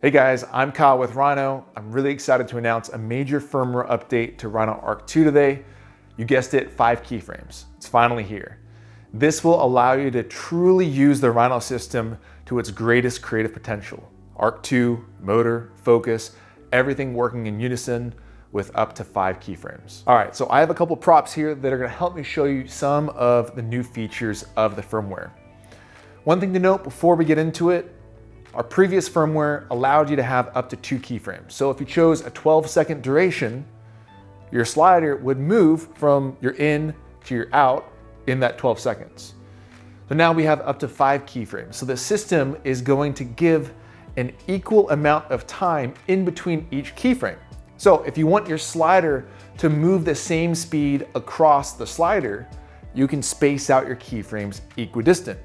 Hey guys, I'm Kyle with Rhino. I'm really excited to announce a major firmware update to Rhino Arc 2 today. You guessed it, 5 keyframes. It's finally here. This will allow you to truly use the Rhino system to its greatest creative potential. Arc 2, motor, focus, everything working in unison with up to 5 keyframes. All right, so I have a couple props here that are gonna help me show you some of the new features of the firmware. One thing to note before we get into it, our previous firmware allowed you to have up to 2 keyframes. So if you chose a 12-second duration, your slider would move from your in to your out in that 12 seconds. So now we have up to 5 keyframes. So the system is going to give an equal amount of time in between each keyframe. So if you want your slider to move the same speed across the slider, you can space out your keyframes equidistant.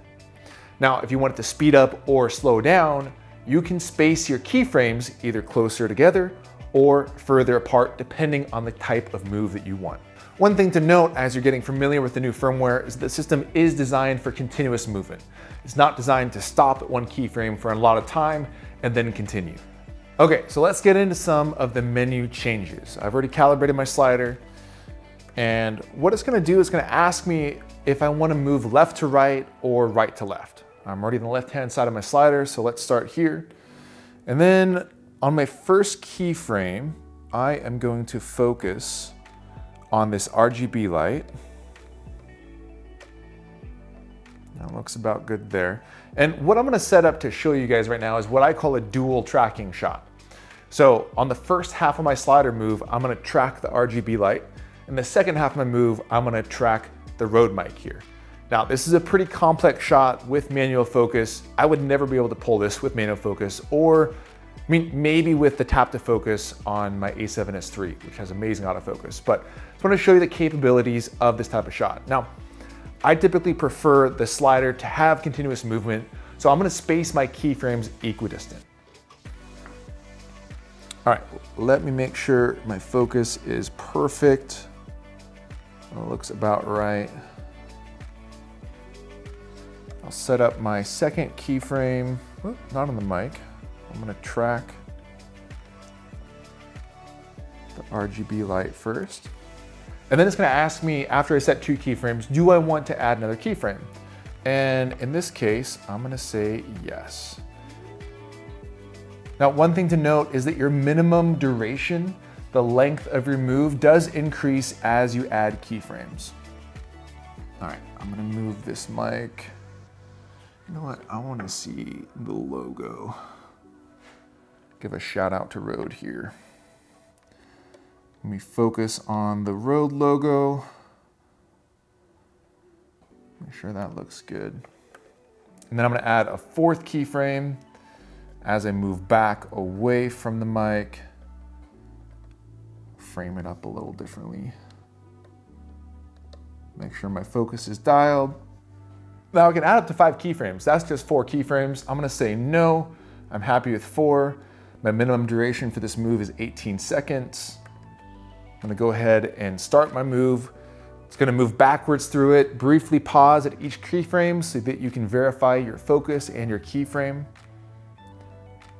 Now, if you want it to speed up or slow down, you can space your keyframes either closer together or further apart, depending on the type of move that you want. One thing to note as you're getting familiar with the new firmware is that the system is designed for continuous movement. It's not designed to stop at one keyframe for a lot of time and then continue. Okay, so let's get into some of the menu changes. I've already calibrated my slider, and what it's gonna do is gonna ask me if I wanna move left to right or right to left. I'm already on the left-hand side of my slider, so let's start here. And then on my first keyframe, I am going to focus on this RGB light. That looks about good there. And what I'm gonna set up to show you guys right now is what I call a dual tracking shot. So on the first half of my slider move, I'm gonna track the RGB light. And the second half of my move, I'm gonna track the Rode mic here. Now, this is a pretty complex shot with manual focus. I would never be able to pull this with manual focus, or maybe with the tap to focus on my A7S III, which has amazing autofocus. But I just want to show you the capabilities of this type of shot. Now, I typically prefer the slider to have continuous movement, so I'm going to space my keyframes equidistant. All right, let me make sure my focus is perfect. It looks about right. I'll set up my second keyframe, not on the mic. I'm gonna track the RGB light first. And then it's gonna ask me, after I set 2 keyframes, do I want to add another keyframe? And in this case, I'm gonna say yes. Now, one thing to note is that your minimum duration, the length of your move, does increase as you add keyframes. All right, I'm gonna move this mic. You know what, I wanna see the logo. Give a shout out to Rode here. Let me focus on the Rode logo. Make sure that looks good. And then I'm gonna add a 4th keyframe as I move back away from the mic. Frame it up a little differently. Make sure my focus is dialed. Now I can add up to 5 keyframes. That's just 4 keyframes. I'm gonna say no. I'm happy with 4. My minimum duration for this move is 18 seconds. I'm gonna go ahead and start my move. It's gonna move backwards through it, briefly pause at each keyframe so that you can verify your focus and your keyframe.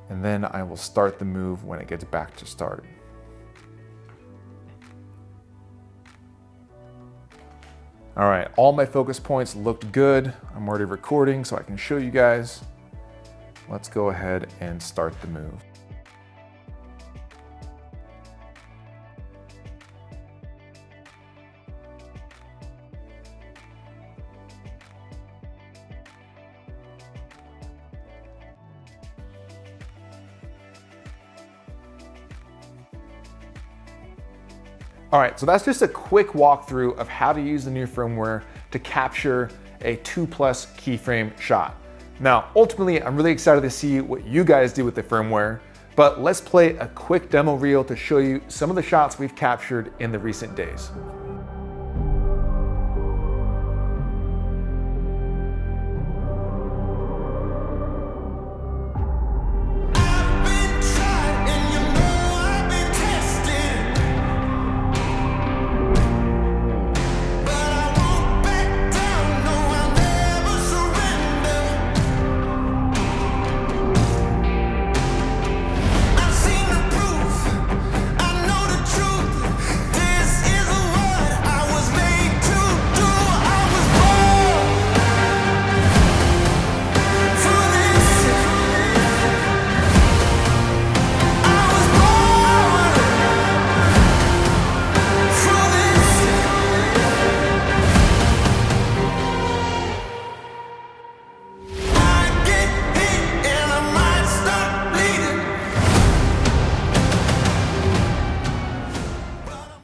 And then I will start the move when it gets back to start. All right, all my focus points looked good. I'm already recording so I can show you guys. Let's go ahead and start the move. All right, so that's just a quick walkthrough of how to use the new firmware to capture a 2+ keyframe shot. Now, ultimately, I'm really excited to see what you guys do with the firmware, but let's play a quick demo reel to show you some of the shots we've captured in the recent days.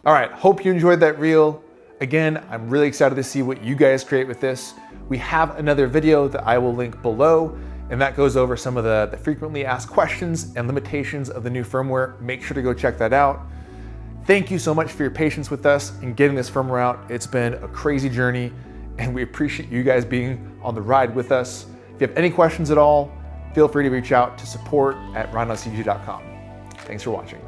All right, hope you enjoyed that reel. Again, I'm really excited to see what you guys create with this. We have another video that I will link below, and that goes over some of the frequently asked questions and limitations of the new firmware. Make sure to go check that out. Thank you so much for your patience with us in getting this firmware out. It's been a crazy journey, and we appreciate you guys being on the ride with us. If you have any questions at all, feel free to reach out to support@rhinocg.com. Thanks for watching.